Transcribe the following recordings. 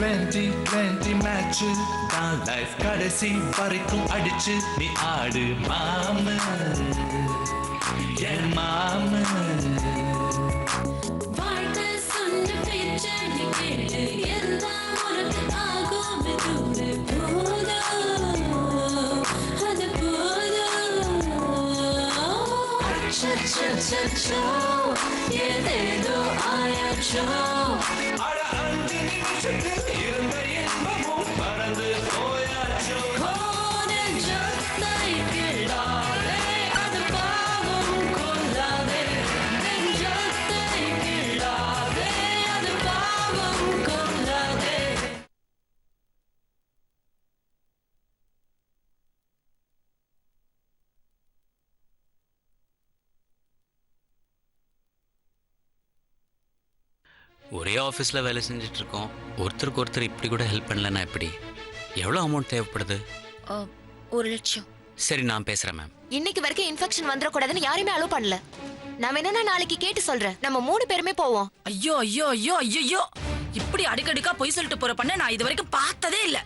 2020 match தான் life கடைசி வரைக்கும் அடிச்சு நீ ஆடு மாம என் மாம வாழ்க்கை சொன்ன பேச்சை நீ கேளு எல்லாம் உனக்கு ஆகும் விடுடு போதும் அது போதும் அச்சோ ஏதேதோ ஆயாச்சோ அட 5 நிமிஷத்தில் இருந்த இன்பமும் பறந்து போயாச்சோ நெஞ்சத்தை கிள்ளாதே அது பாவம் கொள்ளாதே நெஞ்சத்தை கிள்ளாதே அது பாவம் கொள்ளாதே ஒரே ஆஃபீஸில் வேலை செஞ்சுட்டு இருக்கோம். ஒருத்தருக்கு ஒருத்தர் இப்படி கூட ஹெல்ப் பண்ணலன்னா எப்படி? எவ்வளோ அமௌண்ட் தேவைப்படுது? 1,00,000. சரி, நான் பேசுகிறேன் மேம். இன்னைக்கு வரைக்கும் இன்ஃபெக்ஷன் வந்துடக்கூடாதுன்னு யாருமே அலோவ் பண்ணல. நான் வேணா நாளைக்கு கேட்டு சொல்றேன். நம்ம 3 பேருமே போவோம். ஐயோ ஐயோ ஐயோ ஐயோ, இப்படி அடிக்கடிக்கா பொய் சொல்லிட்டு போற பண்ண நான் இது வரைக்கும் பார்த்ததே இல்ல.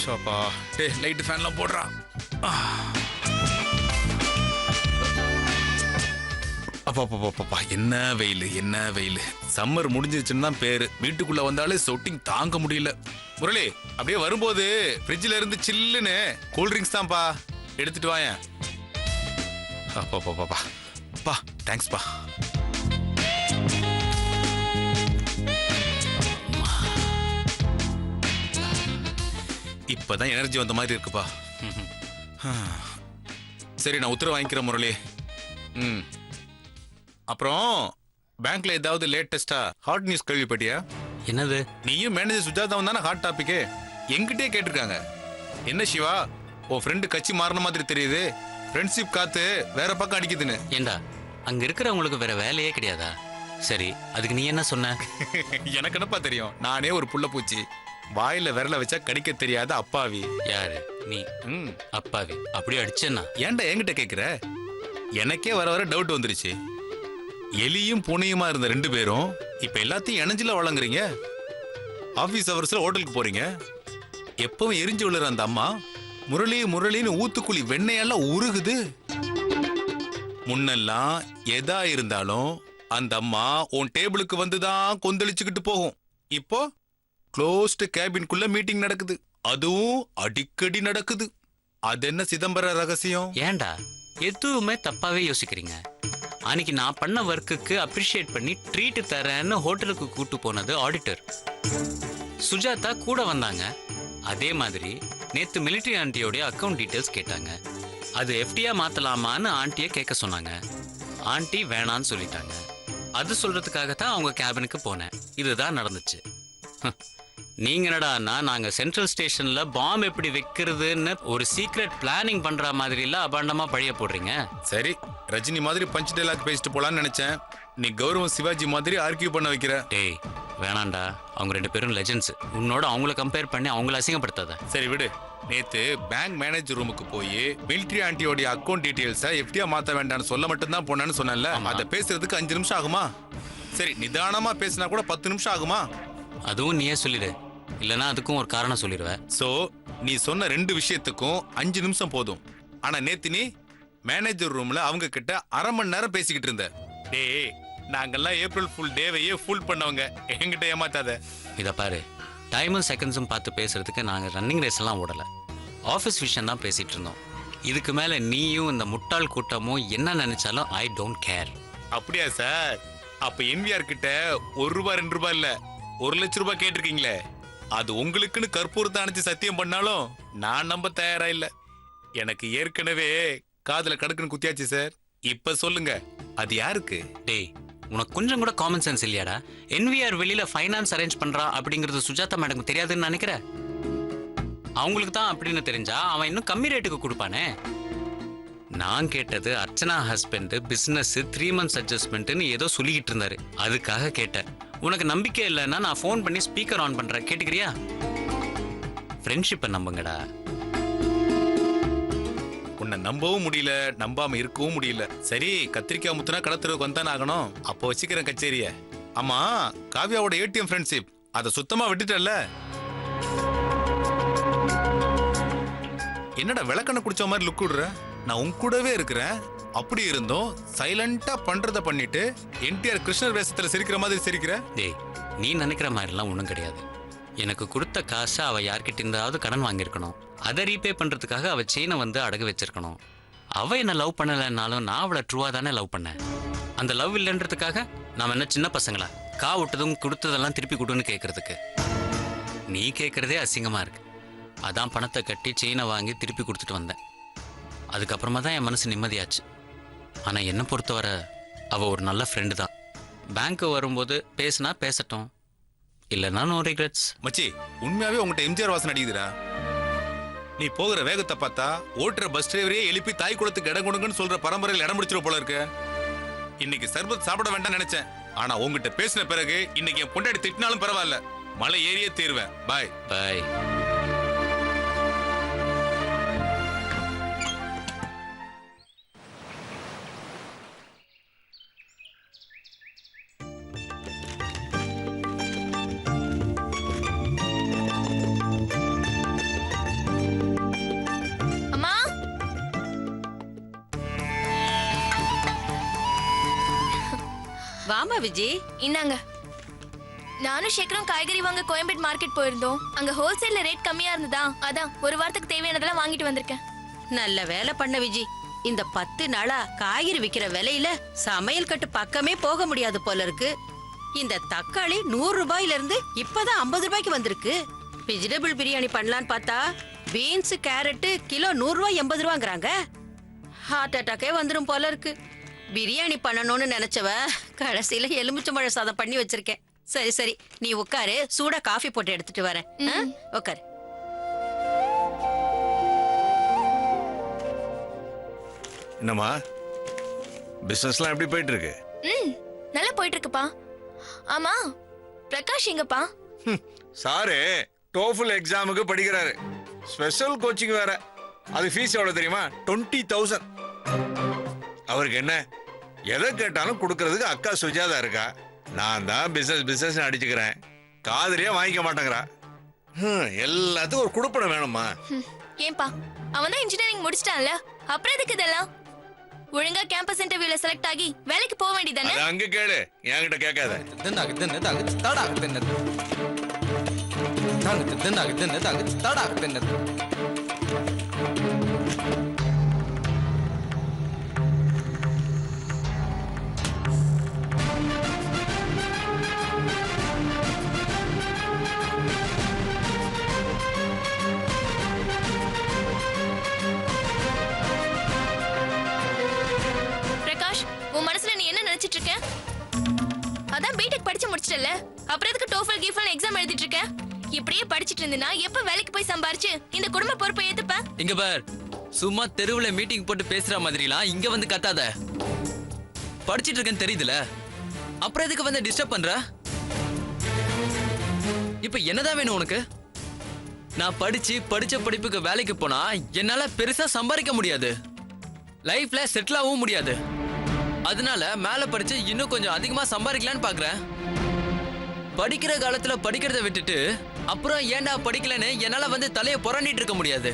ஷோப்பா, டேய் லைட் ஃபேன்லாம் போடுறா. அப்பா, என்ன வெயில், என்ன வெயில். சம்மர் முடிஞ்சிருச்சுன்னு தான் பேரு. வீட்டுக்குள்ள வந்தாலே சொட்டிங் தாங்க முடியல. முரளி, அப்படியே வரும்போது ஃப்ரிட்ஜ்ல இருந்து சில்லுன்னு கூல் ட்ரிங்க்ஸ் தான்ப்பா எடுத்துட்டு வாயேன். அப்பா தேங்க்ஸ்ப்பா. இப்பதான் எனர்ஜி வந்த மாதிரி இருக்குப்பா. சரி, நான் உத்தரவு வாங்கிக்கிறேன் முரளி. அப்புறம் பேங்க்ல ஏதாவது லேட்டஸ்டா ஹாட் நியூஸ் கேள்விப்பட்டியா? என்னது? நீயும் மேனேஜர் சுஜாதாவும் தானே ஹாட் டாபிக்கே. என்கிட்டே கேட்டிருக்காங்க. என்ன சிவா, உன் ஃப்ரெண்டு கட்சி மாறின மாதிரி தெரியுது, ஃப்ரெண்ட்ஷிப் காத்து வேற பக்கம் அடிக்குதுன்னு. ஏண்டா, அங்க இருக்கிறவங்களுக்கு வேற வேலையே கிடையாதா? சரி, அதுக்கு நீ என்ன சொன்ன? எனக்கு என்னப்பா தெரியும், நானே ஒரு புள்ள பூச்சி, வாயில விரல வச்சா கடிக்க தெரியாத அப்பாவி. யாரு நீ? அப்பாவி அப்படியே அடிச்சேன்னா? ஏன்டா என்கிட்ட கேக்குற? எனக்கே வர வர டவுட் வந்துருச்சு. எலியும் பூனையுமா இருந்த 2 பேரும் இப்ப எல்லாத்தையும் இணைஞ்சில வழங்குறீங்க. ஆபீஸ் அவர்ஸ்ல ஹோட்டலுக்கு போறீங்க. எப்பவும் எரிஞ்சு விழுற அந்த அம்மா முரளின்னு ஊத்துக்குழி வெண்ணையெல்லாம் உருகுது. முன்னெல்லாம் எதா இருந்தாலும் அந்த அம்மா உன் டேபிளுக்கு வந்துதான் கொந்தளிச்சுக்கிட்டு போகும். இப்போ க்ளோஸ்டு கேபின்குள்ள மீட்டிங் நடக்குது. அதுவும் அடிக்கடி நடக்குது. அது என்ன சிதம்பர ரகசியம்? ஏண்டா எதுவுமே தப்பாவே யோசிக்கிறீங்க? அன்னைக்கு நான் பண்ண ஒர்க்குக்கு அப்ரிஷியேட் பண்ணி ட்ரீட் தரேன்னு ஹோட்டலுக்கு கூட்டு போனது ஆடிட்டர். சுஜாதா கூட வந்தாங்க. அதே மாதிரி நேத்து மிலிட்டரி ஆண்டியோடைய அக்கவுண்ட் டீட்டெயில்ஸ் கேட்டாங்க. அது எஃப்டியா மாத்தலாமான்னு ஆண்டியை கேட்க சொன்னாங்க. ஆண்டி வேணான்னு சொல்லிட்டாங்க. அது சொல்றதுக்காகத்தான் அவங்க கேபினுக்கு போனேன். இதுதான் நடந்துச்சு. நீங்க என்னடான்னா, நாங்க சென்ட்ரல் ஸ்டேஷன்ல பாம் எப்படி வைக்கிறதுன்னு ஒரு சீக்ரெட் பிளானிங் பண்ற மாதிரி இல்ல அபாண்டமா பழிய போடுறீங்க. சரி, ரஜினி மாதிரி பஞ்ச் டைலாக் பேசிட்டு போலான்னு நினைச்சேன். நீ கௌரவம் சிவாஜி மாதிரி ஆர்கியூ பண்ண வைக்கிற. டேய் வேணாண்டா, அவங்க 2 பேரும் லெஜெண்ட்ஸ். உன்னோட அவங்கள கம்பேர் பண்ணி அவங்கள அசிங்கப்படுத்தாத. சரி விடு. நேத்து பேங்க் மேனேஜர் ரூமுக்கு போய் மிலிட்டரி ஆண்டியோட அக்கவுண்ட் டீடைல்ஸை எஃப்டியா மாத்த வேண்டாம்னு சொல்ல மட்டும் தான் போனேன்னு சொன்னேன்ல. அதை பேசுறதுக்கு 5 நிமிஷம் ஆகுமா? சரி, நிதானமா பேசினா கூட 10 நிமிஷம் ஆகுமா? அதுவும் நீயே சொல்லிடு, இல்லனா அதுக்கும் ஒரு காரணம் சொல்லிடுவேன். சோ நீ சொன்ன 2 விஷயத்துக்கும் 5 நிமிஷம் போதும். ஆனா நேத்து நீ மேனேஜர் ரூம்ல அவங்க கிட்ட 1/2 மணி நேரம் பேசிக்கிட்டு இருந்த. டேய், நாங்கெல்லாம் ஏப்ரல் ஃபுல் டேவையே ஃபுல் பண்ணவங்க, என்கிட்ட ஏமாத்தாத. இத பாரு, டைமும் செகண்ட்ஸும் பார்த்து பேசுறதுக்கு நாங்க ரன்னிங் ரேஸ் எல்லாம் ஓடல. ஆஃபீஸ் விஷயம் தான் பேசிட்டு இருந்தோம். இதுக்கு மேல நீயும் இந்த முட்டாள் கூட்டமும் என்ன நினைச்சாலும் ஐ டோன்ட் கேர். அப்படியா சார்? அப்ப என்விஆர் கிட்ட 1 ரூபாய் 2 ரூபாய் இல்ல 1 லட்சம் ரூபாய் கேட்டிருக்கீங்களே, அது உங்களுக்குன்னு கற்பூரத்தை அணைச்சு சத்தியம் பண்ணாலும் நான் நம்ப தயாரா இல்ல. எனக்கு ஏற்கனவே காதுல கடுக்குன்னு குத்தியாச்சு சார். இப்ப சொல்லுங்க, அது யாருக்கு? டேய், உனக்கு கொஞ்சம் கூட காமன் சென்ஸ் இல்லையாடா? என்விஆர் வெளியில ஃபைனான்ஸ் அரேஞ்ச் பண்றா அப்படிங்கிறது சுஜாதா மேடம் தெரியாதுன்னு நினைக்கிறேன். அவங்களுக்கு தான் அப்படின்னு தெரிஞ்சா அவன் இன்னும் கம்மி ரேட்டுக்கு கொடுப்பானே. நான் கேட்டது அர்ச்சனா ஹஸ்பண்ட் பிசினஸ் 3 months அட்ஜஸ்ட்மெண்ட்னு ஏதோ சொல்லிக்கிட்டு இருந்தாரு. அதுக்காக கேட்டேன். உனக்கு நம்பிக்கை இல்லைன்னா நான் ஃபோன் பண்ணி ஸ்பீக்கர் ஆன் பண்றேன், கேட்டுக்கிறியா? ஃப்ரெண்ட்ஷிப்பை நம்புங்கடா. உன்னை நம்பவும் முடியல, நம்பாம இருக்கவும் முடியல. சரி, கத்திரிக்காய் முத்துனா கடத்துறதுக்கு வந்தானே ஆகணும். அப்போ வச்சுக்கிறேன் கச்சேரிய. ஆமா, காவ்யாவோட ஏடிஎம் ஃப்ரெண்ட்ஷிப் அதை சுத்தமா விட்டுட்டல்ல? என்னடா விளக்கண்ண குடிச்ச மாதிரி லுக் விடுற? நான் உன் கூடவே இருக்கிறேன். அப்படி இருந்தோம் சைலண்டா பண்றத பண்ணிட்டு என்டிஆர் கிருஷ்ணர் வேஷத்துல சிரிக்கிற மாதிரி சிரிக்கிற. டேய், நீ நினைக்கிற மாதிரிலாம் ஒன்றும் கிடையாது. எனக்கு கொடுத்த காசை அவ யார்கிட்ட இருந்தாவது கடன் வாங்கியிருக்கணும். அதை ரீபே பண்றதுக்காக அவ செயினை வந்து அடகு வச்சிருக்கணும். அவ என்ன லவ் பண்ணலைன்னாலும் நான் அவளை ட்ரூவா தானே லவ் பண்ணேன். அந்த லவ் இல்லைன்றதுக்காக நாம் என்ன சின்ன பசங்களா கா விட்டதும் கொடுத்ததெல்லாம் திருப்பி கொடுன்னு கேட்கறதுக்கு? நீ கேட்கறதே அசிங்கமா இருக்கு. அதான் பணத்தை கட்டி செயினை வாங்கி திருப்பி கொடுத்துட்டு வந்தேன். அதுக்கப்புறமா தான் என் மனசு நிம்மதியாச்சு. ஆனா என்னை பொறுத்தவரை அவ ஒரு நல்ல ஃப்ரெண்டு தான். பேங்க்கு வரும்போது பேசினா பேசட்டும், இல்லைன்னா நோ ரிக்ரெட்ஸ். மச்சி, உண்மையாவே உங்ககிட்ட எம்ஜிஆர் வாசனை அடிக்குதுடா. நீ போகிற வேகத்தை பார்த்தா ஓட்டுற பஸ் டிரைவரையே எழுப்பி தாய் குளத்துக்கு இடம் கொடுங்கன்னு சொல்ற பரம்பரையில் இடம் முடிச்சிட போல இருக்கு. இன்னைக்கு சர்பத் சாப்பிட வேண்டாம் நினைச்சேன். ஆனா உங்ககிட்ட பேசின பிறகு இன்னைக்கு என் பொண்டாடி திட்டினாலும் பரவாயில்ல, மலை ஏறியே தீருவேன். பாய் பாய். அம்மா, வாமா விஜி. இந்தாங்க. நானும் சேகரும் காய்கறி வாங்க கோயம்பேடு மார்க்கெட் போயிருந்தோம். அங்க ஹோல்சேல்ல ரேட் கம்மியா இருந்ததா, அதான் ஒரு வாரத்துக்கு தேவையானதெல்லாம் வாங்கிட்டு வந்திருக்கேன். நல்ல வேலை பண்ண விஜி. இந்த 10 நாளா காய்கறி விக்கிற விலையில சமையல் கட்டு பக்கமே போக முடியாது போல இருக்கு. இந்த தக்காளி 100 ரூபாயில இருந்து இப்பதான் 50 ரூபாய்க்கு வந்திருக்கு. வெஜிடபிள் பிரியாணி பண்ணலான்னு பார்த்தா பீன்ஸ் கேரட் கிலோ 100 ரூபாய் 80 ரூபாங்கிறாங்க. ஹார்ட் அட்டாக்கே வந்துரும் போல இருக்கு. பிரியாணி பண்ணணும்னு நினைச்சவ கடைசியில எலுமிச்சம்பழ சாதம் பண்ணி வச்சிருக்கேன். சரி சரி, நீ உட்காரு, சூடா காஃபி போட்டு எடுத்துட்டு வரேன். உட்காரு. என்னம்மா, பிசினஸ்லாம் எப்படி போயிட்டு இருக்கு? நல்லா போயிட்டு இருக்குப்பா. ஆமா, பிரகாஷ் எங்கப்பா? சாரு டோஃபல் எக்ஸாமுக்கு படிக்கிறாரு. ஸ்பெஷல் கோச்சிங் வேற. அது ஃபீஸ் எவ்வளவு தெரியுமா? 20,000. அவருக்கு என்ன, எதை கேட்டாலும் கொடுக்கறதுக்கு அக்கா சுஜாதா இருக்கா. நான் தான் பிசினஸ் அடிச்சுக்கிறேன். காதலியா வாங்கிக்க மாட்டேங்கிறா. எல்லாத்துக்கும் ஒரு குடுப்பணம் வேணுமா? ஏன்பா, அவன் தான் இன்ஜினியரிங் முடிச்சிட்டான்ல, அப்புறம் எதுக்கு இதெல்லாம்? ஒழுங்கா கேம்பஸ் இன்டர்வியூல செலக்ட் ஆகி வேலைக்கு போக வேண்டியதானே? அது அங்க கேளு, என்கிட்ட கேட்காத. பிரகாஷ், உன் மனசுல நீ என்ன நினைச்சிட்டு இருக்க? அதான் பிடெக் படிச்சு முடிச்சிட்டல, அப்புறம் எதுக்கு டோஃபல் கீஃபல் எக்ஸாம் எழுதிட்டு இருக்க? இப்படியே படிச்சிட்டு இருந்தீனா எப்ப வேலைக்கு போய் சம்பாரிச்சு இந்த குடும்ப பொறுப்பை ஏத்துப்ப? இங்க பார், சும்மா தெருவுல மீட்டிங் போட்டு பேசுற மாதிரிலாம் இங்க வந்து கத்தாத. படிச்சிட்டு இருக்கேன்னு தெரியுதுல, அப்புறம் எதுக்கு வந்து டிஸ்டர்ப் பண்ற? இப்ப என்னதான் வேணும் உனக்கு? நான் படிச்ச படிப்புக்கு வேலைக்கு போனா என்னால பெருசா சம்பாதிக்க முடியாது, லைஃப்ல செட்டில் ஆகவும் முடியாது. அதனால மேல படிச்சு இன்னும் கொஞ்சம் அதிகமா சம்பாதிக்கலான்னு பாக்குறேன். படிக்கிற காலத்துல படிக்கிறத விட்டுட்டு அப்புறம் ஏன்டா படிக்கலன்னு என்னால வந்து தலைய புரண்டிட்டு இருக்க முடியாது.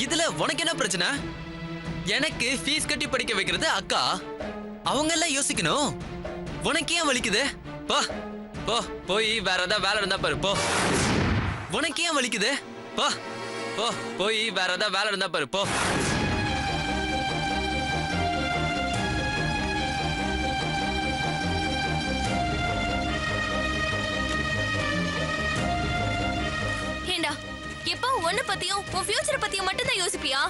இதுல உனக்கு என்ன பிரச்சனை? எனக்கு ஃபீஸ் கட்டி படிக்க வைக்கிறது அக்கா, அவங்க எல்லாம் யோசிக்கணும். உனக்கு ஏன் வலிக்குது? போ போ, போய் வேற ஏதாவது வேலை இருந்தா பாரு போ. உனக்கு ஏன் வலிக்குது? போ போ, போய் வேற ஏதாவது வேலை இருந்தா பாரு போ. ஏண்டா, எப்போ உன்னை பத்தியும் உன் ஃபியூச்சரை பத்தியும் மட்டும்தான் யோசிப்பியா?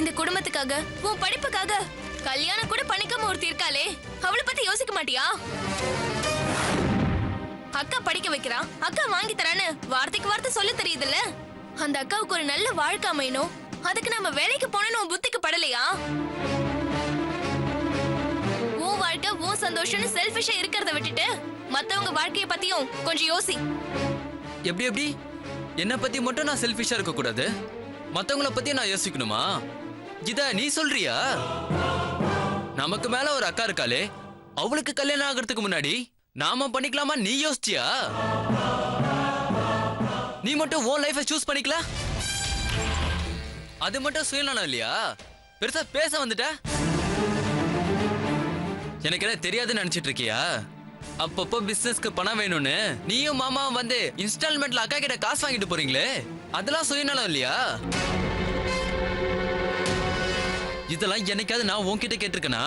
இந்த குடும்பத்துக்காக, உன் படிப்புக்காக கல்யாணம் கூட பண்ணிக்காம ஒருத்தி இருக்காளே, அவளை பத்தி யோசிக்க மாட்டியா? அக்கா படிக்க வைக்கிறா, அக்கா வாங்கி தரான்னு வார்த்தைக்கு வார்த்தை சொல்ல தெரியுதுல்ல. அந்த அக்காவுக்கு ஒரு நல்ல வாழ்க்கை அமையணும், அதுக்கு நம்ம வேலைக்கு போனோம்னு உன் புத்திக்கு படலையா? உன் வாழ்க்கை உன் சந்தோஷம்னு செல்ஃபிஷா இருக்கிறத விட்டுட்டு மத்தவங்க வாழ்க்கைய பத்தியும் கொஞ்சம் யோசி. எப்படி எப்படி? என்னை பத்தி மட்டும் நான் செல்ஃபிஷா இருக்க கூடாது, மத்தவங்கள பத்தி நான் யோசிக்கணுமா? இத நீ சொல்றியா? நமக்கு மேல ஒரு அக்கா இருக்காளே, அவளுக்கு கல்யாணம் ஆகிறதுக்கு முன்னாடி நாம பண்ணிக்கலாமா நீ யோசிச்சியா? நீ மட்டும் உன் லைஃபை சூஸ் பண்ணிக்கல. அது மட்டும் சுயநலம் இல்லையா? பெருசா பேச வந்துட்ட. எனக்கு என்ன தெரியாதுன்னு நினைச்சிட்டு இருக்கியா? அப்பப்போ பிசினஸ்க்கு பணம் வேணும்னு நீயும் மாமாவும் வந்து இன்ஸ்டால்மெண்ட்ல அக்கா கிட்ட காசு வாங்கிட்டு போறீங்களே, அதெல்லாம் சுயநலம் இல்லையா? இதெல்லாம் என்னைக்காவது நான் உன்கிட்ட கேட்டிருக்கேனா?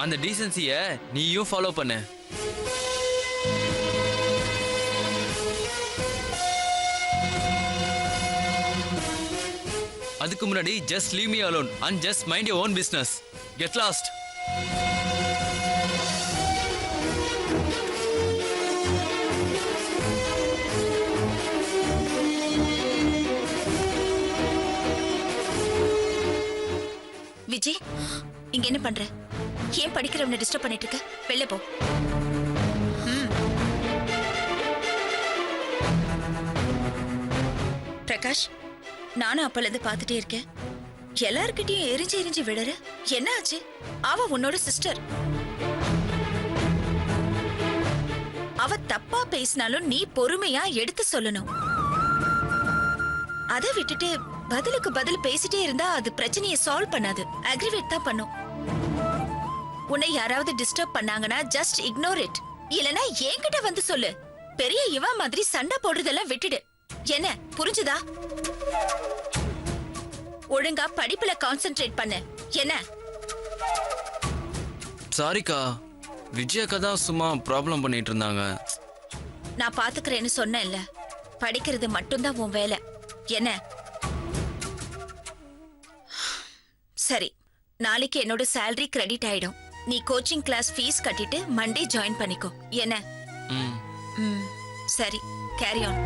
அந்த டீசன்சிய நீயும் ஃபாலோ பண்ணு. அதுக்கு முன்னாடி just leave me alone and just mind your own business. Get lost. Vijay, இங்க என்ன பண்ற? ஏன் படிக்கிறவனை டிஸ்டர்ப் பண்ணிட்டு இருக்க? வெளில போ. பிரகாஷ், நானும் அப்பல இருந்து பாத்துட்டே இருக்கேன். எல்லார்கிட்டயும் எரிஞ்சு எரிஞ்சு விடுற. என்ன ஆச்சு? அவ உன்னோட சிஸ்டர். அவ தப்பா பேசினாலும் நீ பொறுமையா எடுத்து சொல்லணும். அதை விட்டுட்டு பதிலுக்கு பதில் பேசிட்டே இருந்தா அது பிரச்சனையை சால்வ் பண்ணாது, அக்ரிவேட் தான் பண்ணும். உன்னை யாராவது டிஸ்டர்ப் பண்ணாங்கன்னா ஜஸ்ட் இக்னோர் இட். இல்லனா என்கிட்ட வந்து சொல்லு. பெரிய இவ மாதிரி சண்டை போடுறதெல்லாம் விட்டுடு. என்ன புரிஞ்சுதா? ஒழுங்கா படிப்புல கான்சென்ட்ரேட் பண்ணு. என்ன? சாரிக்கா, விஜயக்கா தான் சும்மா ப்ராப்ளம் பண்ணிட்டு இருந்தாங்க. நான் பாத்துக்கிறேன்னு சொன்னேன்ல. படிக்கிறது மட்டும்தான் உன் வேலை. என்ன? சரி, நாளைக்கு என்னோட salary கிரெடிட் ஆயிடும். நீ கோச்சிங் கிளாஸ் ஃபீஸ் கட்டிட்டு மண்டே ஜாயின் பண்ணிக்கோ. என்ன? சரி, கேரி ஆன்.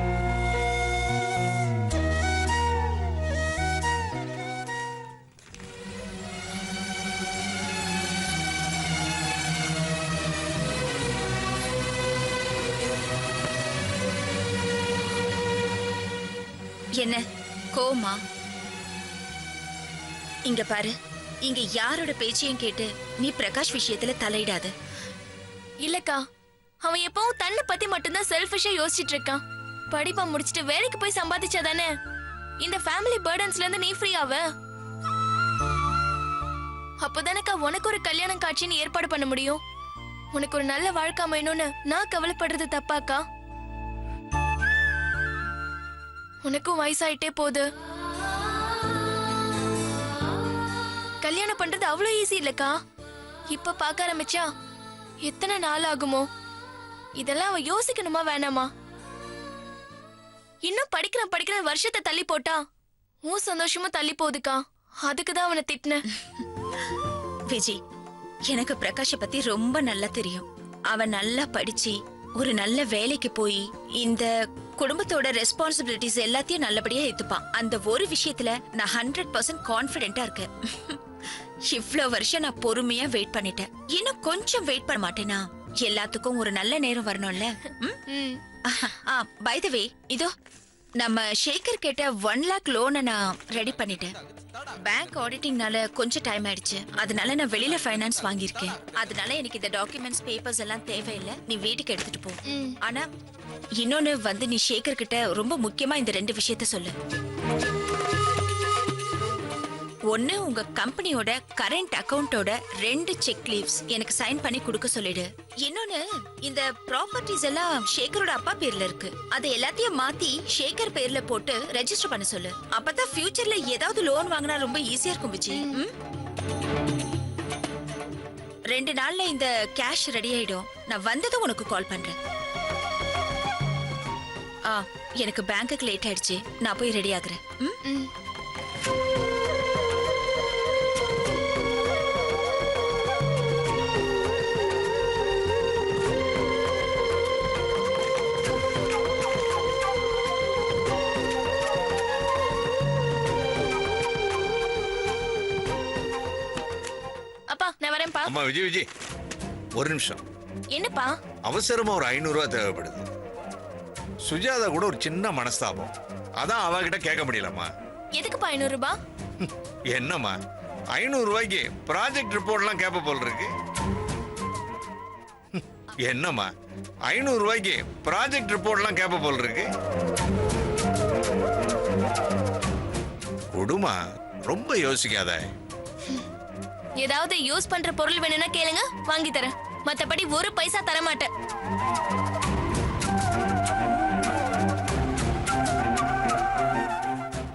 என்ன கோமா? இங்க பாரு, இங்க யாரோட பேச்சையும் கேட்டு நீ பிரகாஷ் விஷயத்துல தலையிடாத. இல்லக்கா, அவன் எப்பவும் தன்னை பத்தி மட்டும்தான் செல்ஃபிஷா யோசிச்சுட்டு இருக்கான். படிப்பை முடிச்சிட்டு வேலைக்கு போய் சம்பாதிச்சாதானே இந்த ஃபேமிலி பர்டன்ஸ்ல இருந்து நீ ஃப்ரீ ஆவ. அப்பதானக்கா உனக்கு ஒரு கல்யாணம் காட்சின்னு ஏற்பாடு பண்ண முடியும். உனக்கு ஒரு நல்ல வாழ்க்கை அமையணும்னு நான் கவலைப்படுறது தப்பாக்கா? உனக்கும் வயசாயிட்டே போகுது. கல்யாணம் பண்றது அவ்வளவு ஈஸி இல்லக்கா. இப்ப பார்க்க ஆரம்பிச்சா எத்தனை நாள் ஆகுமோ? இதெல்லாம் அவ யோசிக்கணுமா வேணாமா? இன்னும் படிக்கிற வருஷத்தை தள்ளி போட்டா உன் சந்தோஷமும் தள்ளி போகுதுக்கா. அதுக்குதான் அவனை திட்டின. விஜய், எனக்கு பிரகாஷ பத்தி ரொம்ப நல்லா தெரியும். அவன் நல்லா படிச்சு ஒரு நல்ல வேலைக்கு போய் இந்த குடும்பத்தோட ரெஸ்பான்சிபிலிட்டிஸ் எல்லாத்தையும் நல்லபடியா ஏத்துப்பான். அந்த ஒரு விஷயத்துல நான் 100% கான்பிடென்ட்டா இருக்கேன். இவ்வளவு வருஷம் நான் பொறுமையா வெயிட் பண்ணிட்டேன். இன்னும் கொஞ்சம் வெயிட் பண்ண மாட்டேனா? எல்லாத்துக்கும் ஒரு நல்ல நேரம் வரணும்ல. பை தி வே, இதோ நம்ம சேகர் கேட்ட 1 lakh லோனை நான் ரெடி பண்ணிட்டேன். பேங்க் ஆடிட்டிங்னால கொஞ்சம் டைம் ஆயிடுச்சு. அதனால நான் வெளியில ஃபைனான்ஸ் வாங்கியிருக்கேன். அதனால எனக்கு இந்த டாக்குமெண்ட்ஸ் பேப்பர்ஸ் எல்லாம் தேவையில்லை. நீ வீட்டுக்கு எடுத்துட்டு போ. ஆனா இன்னொன்னு வந்து நீ சேகர் கிட்ட ரொம்ப முக்கியமா இந்த 2 விஷயத்த சொல்லு. ஒன்னு, உங்க கம்பெனியோட கரண்ட் அக்கவுண்டோட 2 செக் லீவ்ஸ் எனக்கு சைன் பண்ணி கொடுக்க சொல்லிடு. இன்னொன்னு, இந்த ப்ராப்பர்ட்டிஸ் எல்லாம் சேகரோட அப்பா பேர்ல இருக்கு. அதை எல்லாத்தையும் மாத்தி சேகர் பேர்ல போட்டு ரெஜிஸ்டர் பண்ண சொல்லு. அப்பதான் ஃபியூச்சர்ல ஏதாவது லோன் வாங்கினா ரொம்ப ஈஸியா இருக்கும் விஜய். 2 நாள்ல இந்த கேஷ் ரெடி ஆயிடும். நான் வந்ததும் உனக்கு கால் பண்றேன். எனக்கு பேங்க்குக்கு லேட் ஆயிடுச்சு. நான் போய் ரெடி ஆகுறேன். அப்பா, நான் வரேன்ப்பா. அம்மா விஜய், ஒரு நிமிஷம். என்னப்பா? அவசரமா ஒரு 500 ரூபாய் தேவைப்படுது. சுஜாதா கூட ஒரு சின்ன மனஸ்தாபம். அதான் அவகிட்ட கேட்க முடியலம்மா. எதுக்குப்பா 500 ரூபாய்? என்னம்மா, 500 ரூபாய்க்கு ப்ராஜெக்ட் ரிப்போர்ட்லாம் கேட்ப போல் இருக்கு. என்னம்மா 500 ரூபாய்க்கு ப்ராஜெக்ட் ரிப்போர்ட்லாம் கேட்ப போல் இருக்கு. கொடுமா, ரொம்ப யோசிக்காத. ஏதாவது யூஸ் பண்ற பொருள் வேணும்னா கேளுங்க, வாங்கி தரேன். மத்தபடி ஒரு பைசா தர மாட்டேன்.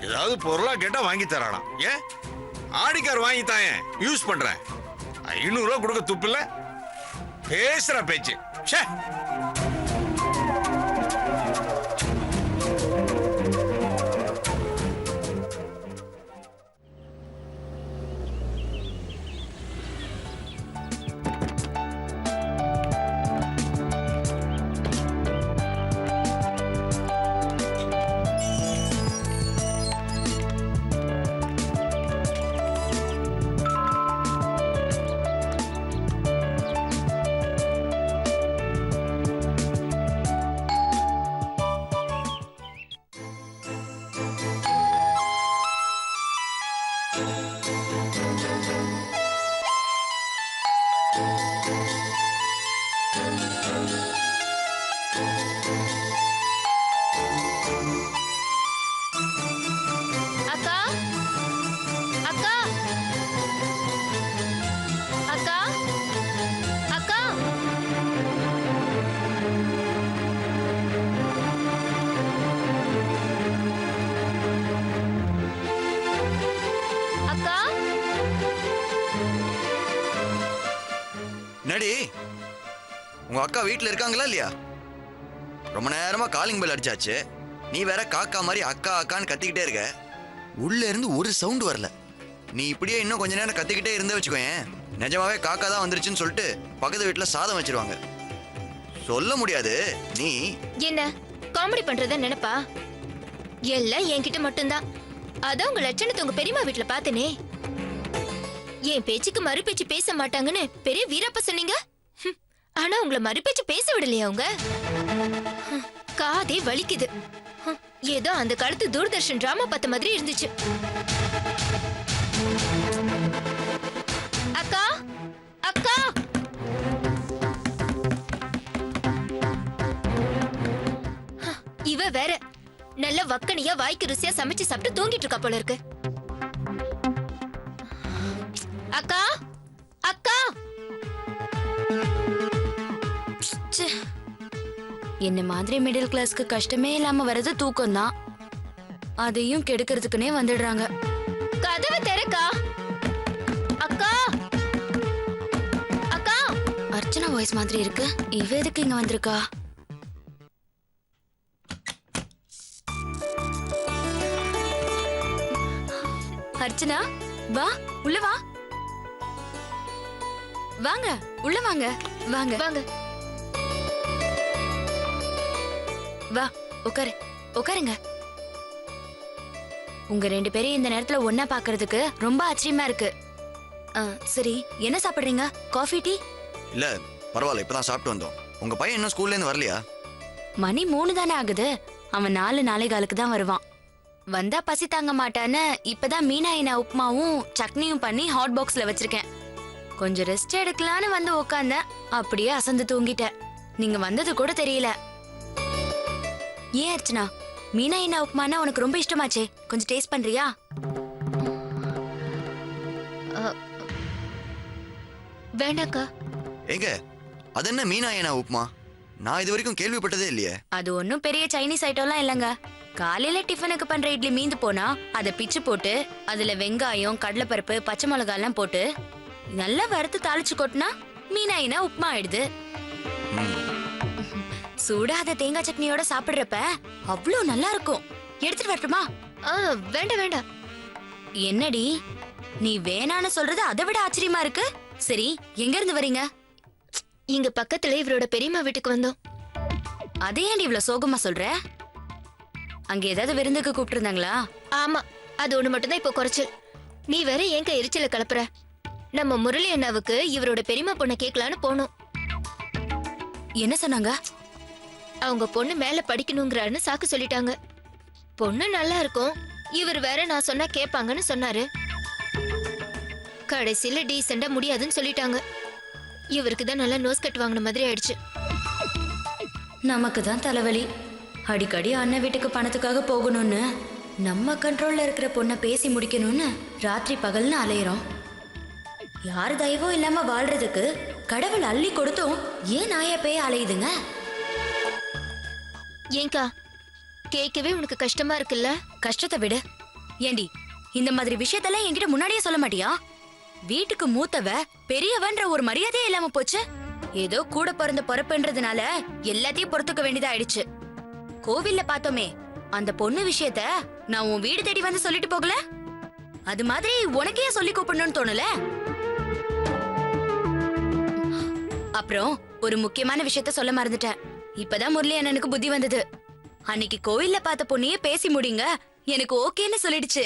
ஏதாவது பொருளா கேட்டா வாங்கி தரானாம். ஏன் ஆடிக்கார் வாங்கி தாயேன், யூஸ் பண்றேன். 500 ரூபாய் கொடுக்க துப்பு இல்ல, பேசுற பேச்சு. ச்சே. அக்கா அக்கா அக்கா அக்கா அக்கா நடி உங்க அக்கா வீட்ல இருக்காங்களா இல்லையா? ரொம்ப நேரமா காலிங் பெல் அடிச்சாச்சு. நீ வேற காக்கா மாதிரி அக்கா அக்கான்னு கத்திக்கிட்டே இருக்க. உள்ள இருந்து ஒரு சவுண்ட் வரல. நீ இப்படியே இன்னும் கொஞ்ச நேரம் கத்திக்கிட்டே இருந்தே வச்சுக்கோயேன், நிஜமாவே காக்கா தான் வந்துருச்சுன்னு சொல்லிட்டு பக்கத்து வீட்டுல சாதம் வச்சிருவாங்க. சொல்ல முடியாது. நீ என்ன காமெடி பண்றத நினைப்பா? எல்லாம் என்கிட்ட மட்டும்தான். அதான் உங்க லட்சணத்தை உங்க பெரியம்மா வீட்டுல பாத்தனே. என் பேச்சுக்கு மறு பேச்சு பேச மாட்டாங்கன்னு பெரிய வீரப்ப சொன்னீங்க. ஆனா உங்களை மறு பேச்சு பேச விடலையா அவங்க? காதே வலிக்குது. ஏதோ அந்த காலத்து தூர்தர்ஷன் டிராமா பார்த்த மாதிரி இருந்துச்சு. அக்கா அக்கா இவ வேற நல்ல வக்கனியா வாய்க்கு ருசியா சமைச்சு சாப்பிட்டு தூங்கிட்டு இருக்கா போல இருக்கு. அக்கா அக்கா என்ன மாதிரி மிடில் கிளாஸ்க்கு கஷ்டமே இல்லாம வர்றது தூக்கம் தான். அதையும் கெடுக்கிறதுக்குனே வந்துடுறாங்க. கதவை திறக்கா. அக்கா அக்கா அர்ச்சனா வாய்ஸ் மாதிரி இருக்கு. இவ எதுக்கு இங்க வந்திருக்கா? அர்ச்சனா வா, உள்ள வா. வாங்க உள்ள வாங்க. வாங்க வாங்க. வா உட்காரு, உட்காருங்க. உங்க 2 பேரையும் இந்த நேரத்துல ஒன்னா பாக்குறதுக்கு ரொம்ப ஆச்சரியமா இருக்கு. சரி, என்ன சாப்பிடுறீங்க? Coffee, tea? இல்ல பரவாயில்ல, இப்பதான் சாப்பிட்டு வந்தோம். உங்க பையன் இன்னும் ஸ்கூல்ல இருந்து வரலையா? மணி 3 தானே ஆகுது. அவன் 4 தான் வருவான். வந்தா பசி தாங்க மாட்டான்னு இப்பதான் மீனாயினா உப்புமாவும் சட்னியும் பண்ணி ஹாட் பாக்ஸ்ல வச்சிருக்கேன். கொஞ்சம் ரெஸ்ட் எடுக்கலான்னு வந்து உக்காந்தேன். அப்படியே அசந்து தூங்கிட்டேன். நீங்க வந்தது கூட தெரியல. ஏன் அர்ச்சனா, மீனாயினா உப்புமானா உனக்கு ரொம்ப இஷ்டமாச்சே, கொஞ்சம் டேஸ்ட் பண்றியா? வேண்டாக்கா. எங்க அது என்ன மீனாயனா உப்புமா? நான் இது வரைக்கும் கேள்விப்பட்டதே இல்லையே. அது ஒன்னும் பெரிய சைனீஸ் ஐட்டம்லாம் இல்லங்க. காலையில டிஃபனுக்கு பண்ற இட்லி மீந்து போனா அதை பிச்சு போட்டு அதுல வெங்காயம், கடலைப்பருப்பு, பச்சை மிளகாய் எல்லாம் போட்டு நல்லா வறுத்து தாளிச்சு கொட்டினா மீனாயினா உப்புமா ஆயிடுது. சூடாத தேங்காய் சட்னியோட சாப்பிடுறப்ப அவ்வளோ நல்லா இருக்கும். எடுத்துட்டு வரட்டுமா? வேண்டாம் வேண்டாம். என்னடி நீ வேணான்னு சொல்றது அதை விட ஆச்சரியமா இருக்கு. சரி, எங்க இருந்து வரீங்க? இங்க பக்கத்துல இவரோட பெரியம்மா வீட்டுக்கு வந்தோம். அதே ஏன்டி இவ்வளவு சோகமா சொல்ற? அங்க ஏதாவது விருந்துக்கு கூப்பிட்டு இருந்தாங்களா? ஆமா, அது ஒண்ணு மட்டும்தான் இப்போ குறைச்சு. நீ வேற ஏங்க எரிச்சல கலப்புற? நம்ம முரளி அண்ணாவுக்கு இவரோட பெரியம்மா பொண்ணை கேட்கலான்னு போனோம். என்ன சொன்னாங்க? அவங்க பொண்ணு மேல படிக்கணுங்கிறாருன்னு சாக்கு சொல்லிட்டாங்க. பொண்ணு நல்லா இருக்கும், இவர் வேற நான் சொன்னா கேட்பாங்கன்னு சொன்னாரு. கடைசியில டீசெண்டா முடியாதுன்னு சொல்லிட்டாங்க. இவருக்கு தான் நல்லா நோஸ் கட் வாங்கின மாதிரி ஆயிடுச்சு. நமக்கு தான் தலைவலி. அடிக்கடி அண்ணன் வீட்டுக்கு பணத்துக்காக போகணும்னு, நம்ம கண்ட்ரோல்ல இருக்கிற பொண்ணை பேசி முடிக்கணும்னு ராத்திரி பகல்னு அலையிறோம். யார் தயவோ இல்லாம வாழ்றதுக்கு கடவுள் அள்ளி கொடுத்தும் ஏன் நாயா பேய அலையுதுங்க? ஏங்கா, கேட்கவே உனக்கு கஷ்டமா இருக்குல்ல? கஷ்டத்தை விடு. ஏண்டி, இந்த மாதிரி விஷயத்தெல்லாம் என்கிட்ட முன்னாடியே சொல்ல மாட்டியா? வீட்டுக்கு மூத்தவ பெரியவன்ற ஒரு மரியாதையே இல்லாம போச்சு. ஏதோ கூட பிறந்த பொறுப்புன்றதுனால எல்லாத்தையும் பொறுத்துக்க வேண்டியதா ஆயிடுச்சு. கோவில்ல பார்த்தோமே, அந்த பொண்ணு விஷயத்த நான் உன் வீடு தேடி வந்து சொல்லிட்டு போகல? அது மாதிரி உனக்கே சொல்லி கூப்பிடணும்னு தோணல? அப்புறம் ஒரு முக்கியமான விஷயத்த சொல்ல மறந்துட்டேன். இப்பதான் முரளி அண்ணனுக்கு புத்தி வந்தது. அன்னைக்கு கோவில்ல பார்த்த பொண்ணையே பேசி முடிங்க எனக்கு ஓகேன்னு சொல்லிடுச்சு.